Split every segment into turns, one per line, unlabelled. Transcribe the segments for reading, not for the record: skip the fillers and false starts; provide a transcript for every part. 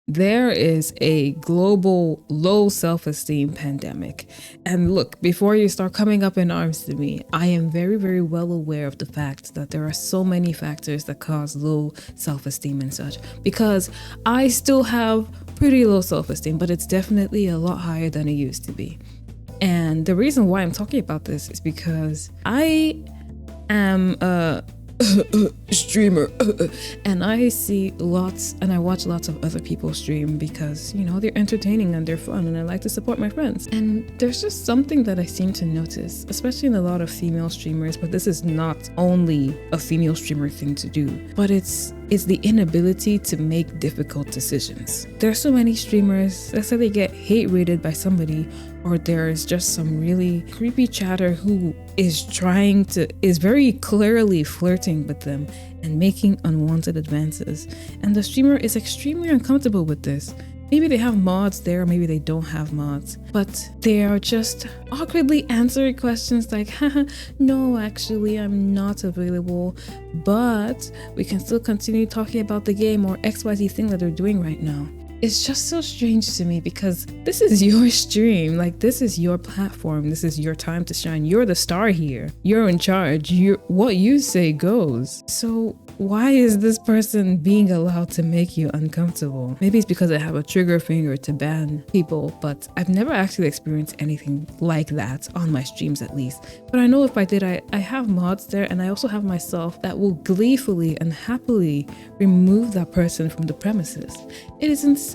There is a global low self-esteem pandemic. And look, before you start coming up in arms to me, I am very, very well aware of the fact that there are so many factors that cause low self-esteem and such, because I still have pretty low self-esteem, but it's definitely a lot higher than it used to be. And the reason why I'm talking about this is because I am a streamer and I see lots and I watch lots of other people stream because, you know, they're entertaining and they're fun and I like to support my friends. And there's just something that I seem to notice, especially in a lot of female streamers, but this is not only a female streamer thing to do, but it's the inability to make difficult decisions. There's so many streamers, let's say they get hate rated by somebody, or there's just some really creepy chatter who is very clearly flirting with them and making unwanted advances. And the streamer is extremely uncomfortable with this. Maybe they have mods there, or maybe they don't have mods, but they are just awkwardly answering questions like, haha, no, actually, I'm not available, but we can still continue talking about the game or XYZ thing that they're doing right now. It's just so strange to me because this is your stream, like this is your platform, this is your time to shine. You're the star here. You're in charge. What you say goes. So why is this person being allowed to make you uncomfortable? Maybe it's because I have a trigger finger to ban people, but I've never actually experienced anything like that on my streams at least. But I know if I did, I have mods there, and I also have myself that will gleefully and happily remove that person from the premises. It is insane.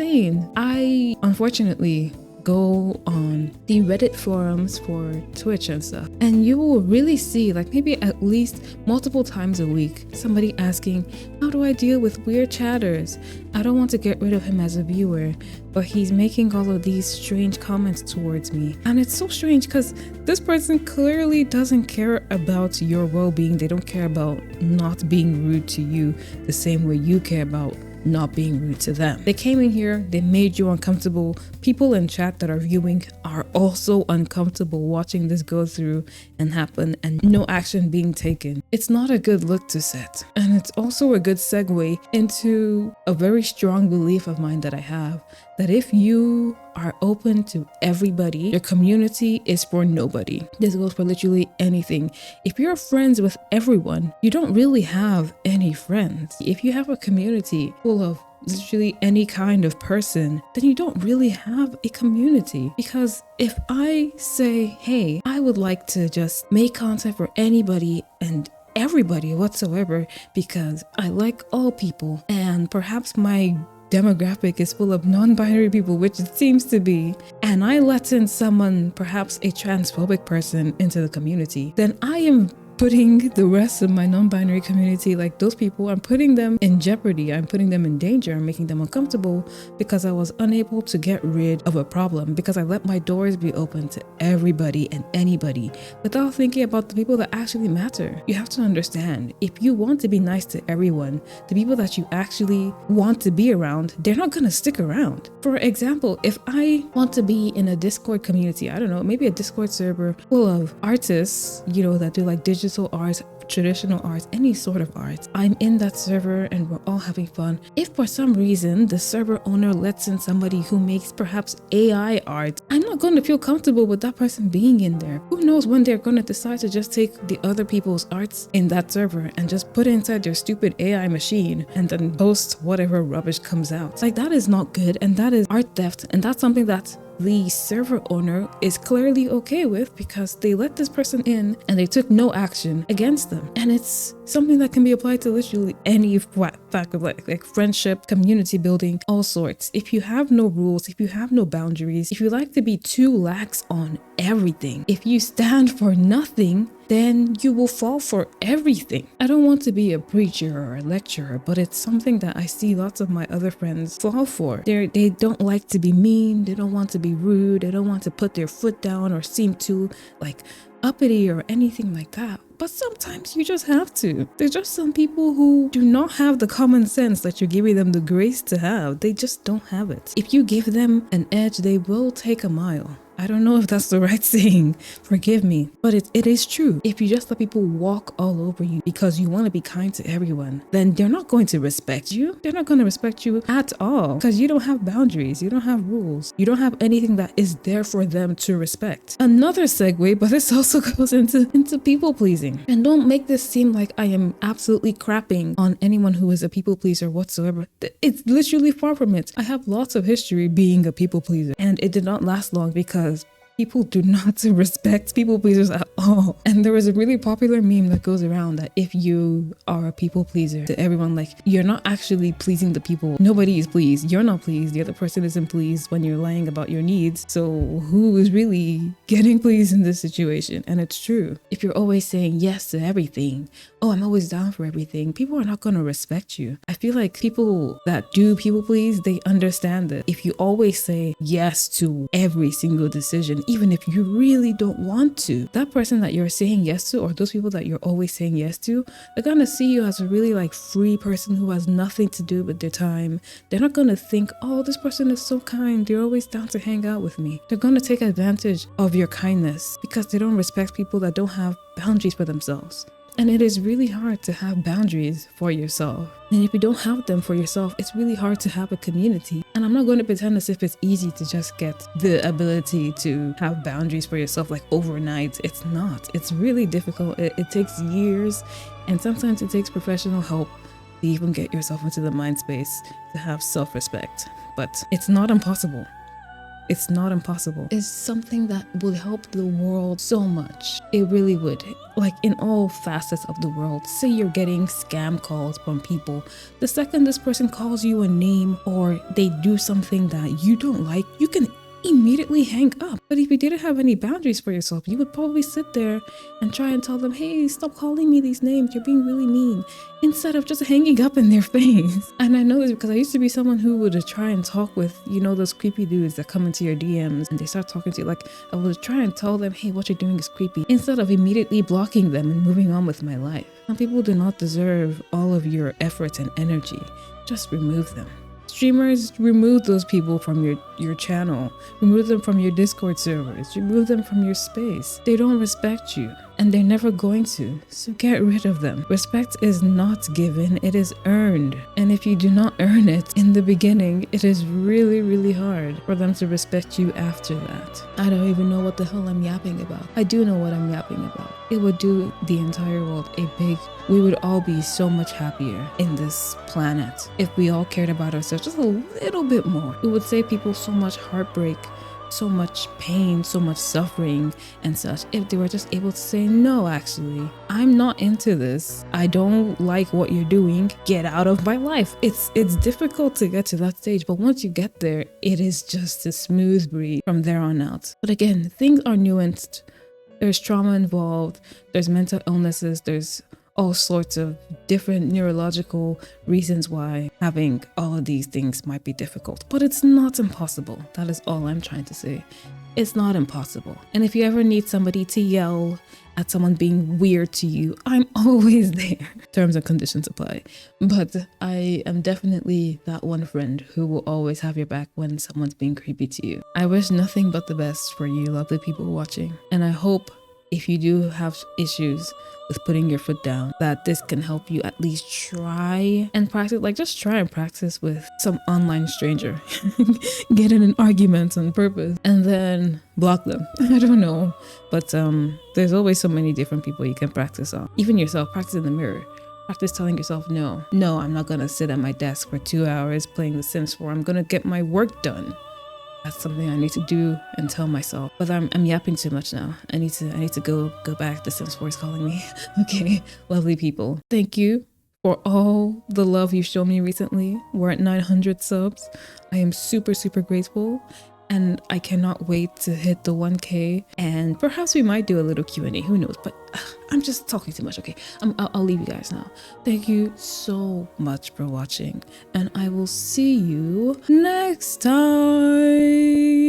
I unfortunately go on the Reddit forums for Twitch and stuff, and you will really see, like, maybe at least multiple times a week, somebody asking, how do I deal with weird chatters? I don't want to get rid of him as a viewer, but he's making all of these strange comments towards me. And it's so strange because this person clearly doesn't care about your well-being. They don't care about not being rude to you the same way you care about not being rude to them. They came in here, they made you uncomfortable. People in chat that are viewing are also uncomfortable watching this go through and happen and no action being taken. It's not a good look to set. And it's also a good segue into a very strong belief of mine that I have, that if you are open to everybody, your community is for nobody. This goes for literally anything. If you're friends with everyone, you don't really have any friends. If you have a community full of literally any kind of person, then you don't really have a community. Because if I say, hey, I would like to just make content for anybody and everybody whatsoever because I like all people, and perhaps my demographic is full of non-binary people, which it seems to be, and I let in someone, perhaps a transphobic person, into the community, then I am putting the rest of my non-binary community, like those people, I'm putting them in jeopardy. I'm putting them in danger. I'm making them uncomfortable because I was unable to get rid of a problem, because I let my doors be open to everybody and anybody without thinking about the people that actually matter. You have to understand, if you want to be nice to everyone, the people that you actually want to be around, they're not going to stick around. For example, if I want to be in a Discord community, I don't know, maybe a Discord server full of artists, you know, that do like digital arts, traditional arts, any sort of art. I'm in that server and we're all having fun. If for some reason the server owner lets in somebody who makes perhaps AI art, I'm not going to feel comfortable with that person being in there. Who knows when they're going to decide to just take the other people's arts in that server and just put it inside their stupid AI machine and then post whatever rubbish comes out. Like, that is not good, and that is art theft, and that's something that the server owner is clearly okay with because they let this person in and they took no action against them. And it's something that can be applied to literally any fact of like friendship, community building, all sorts. If you have no rules, if you have no boundaries, if you like to be too lax on everything, if you stand for nothing, then you will fall for everything. I don't want to be a preacher or a lecturer, but it's something that I see lots of my other friends fall for. They don't like to be mean, they don't want to be rude, they don't want to put their foot down or seem too like uppity or anything like that. But sometimes you just have to. There's just some people who do not have the common sense that you're giving them the grace to have. They just don't have it. If you give them an edge, they will take a mile. I don't know if that's the right saying. Forgive me. But it is true. If you just let people walk all over you because you want to be kind to everyone, then they're not going to respect you. They're not going to respect you at all because you don't have boundaries. You don't have rules. You don't have anything that is there for them to respect. Another segue, but this also goes into people pleasing. And don't make this seem like I am absolutely crapping on anyone who is a people pleaser whatsoever. It's literally far from it. I have lots of history being a people pleaser, and it did not last long because people do not respect people pleasers at all. And there is a really popular meme that goes around that if you are a people pleaser to everyone, like, you're not actually pleasing the people. Nobody is pleased. You're not pleased. The other person isn't pleased when you're lying about your needs. So who is really getting pleased in this situation? And it's true. If you're always saying yes to everything, oh, I'm always down for everything, people are not going to respect you. I feel like people that do people please, they understand that if you always say yes to every single decision, even if you really don't want to, that person that you're saying yes to, or those people that you're always saying yes to, they're gonna see you as a really like free person who has nothing to do with their time. They're not gonna think, oh, this person is so kind, they're always down to hang out with me. They're gonna take advantage of your kindness because they don't respect people that don't have boundaries for themselves. And it is really hard to have boundaries for yourself. And if you don't have them for yourself, it's really hard to have a community. And I'm not going to pretend as if it's easy to just get the ability to have boundaries for yourself like overnight. It's not. It's really difficult. It takes years, and sometimes it takes professional help to even get yourself into the mind space to have self-respect. But it's not impossible. It's not impossible. It's something that will help the world so much. It really would. Like in all facets of the world. Say you're getting scam calls from people. The second this person calls you a name or they do something that you don't like, you can immediately hang up. But if you didn't have any boundaries for yourself, you would probably sit there and try and tell them, hey, stop calling me these names, you're being really mean, instead of just hanging up in their face. And I know this because I used to be someone who would try and talk with, you know, those creepy dudes that come into your DMs and they start talking to you. Like, I would try and tell them, hey, what you're doing is creepy, instead of immediately blocking them and moving on with my life. Some people do not deserve all of your efforts and energy. Just remove them. Streamers, remove those people from your channel. Remove them from your Discord servers. Remove them from your space. They don't respect you, and they're never going to. So get rid of them. Respect is not given, it is earned. And if you do not earn it in the beginning, it is really, really hard for them to respect you after that. I don't even know what the hell I'm yapping about. I do know what I'm yapping about. It would do the entire world a big... We would all be so much happier in this planet if we all cared about ourselves just a little bit more. It would save people so much heartbreak, so much pain, so much suffering and such, if they were just able to say, no, actually, I'm not into this. I don't like what you're doing. Get out of my life. It's difficult to get to that stage, but once you get there, it is just a smooth breeze from there on out. But again, things are nuanced. There's trauma involved. There's mental illnesses. There's all sorts of different neurological reasons why having all of these things might be difficult, but it's not impossible. That is all I'm trying to say. It's not impossible. And if you ever need somebody to yell at someone being weird to you, I'm always there. Terms and conditions apply. But I am definitely that one friend who will always have your back when someone's being creepy to you. I wish nothing but the best for you lovely people watching. And I hope if you do have issues with putting your foot down, that this can help you at least try and practice, like just try and practice with some online stranger. Get in an argument on purpose and then block them. I don't know, but there's always so many different people you can practice on. Even yourself, practice in the mirror. Practice telling yourself, no, I'm not gonna sit at my desk for 2 hours playing The Sims 4. I'm gonna get my work done. That's something I need to do and tell myself. But I'm yapping too much now. I need to go back. The Sims 4 is calling me. Okay, lovely people. Thank you for all the love you've shown me recently. We're at 900 subs. I am super, super grateful. And I cannot wait to hit the 1K. And perhaps we might do a little Q&A. Who knows? But I'm just talking too much. Okay, I'll leave you guys now. Thank you so much for watching. And I will see you next time.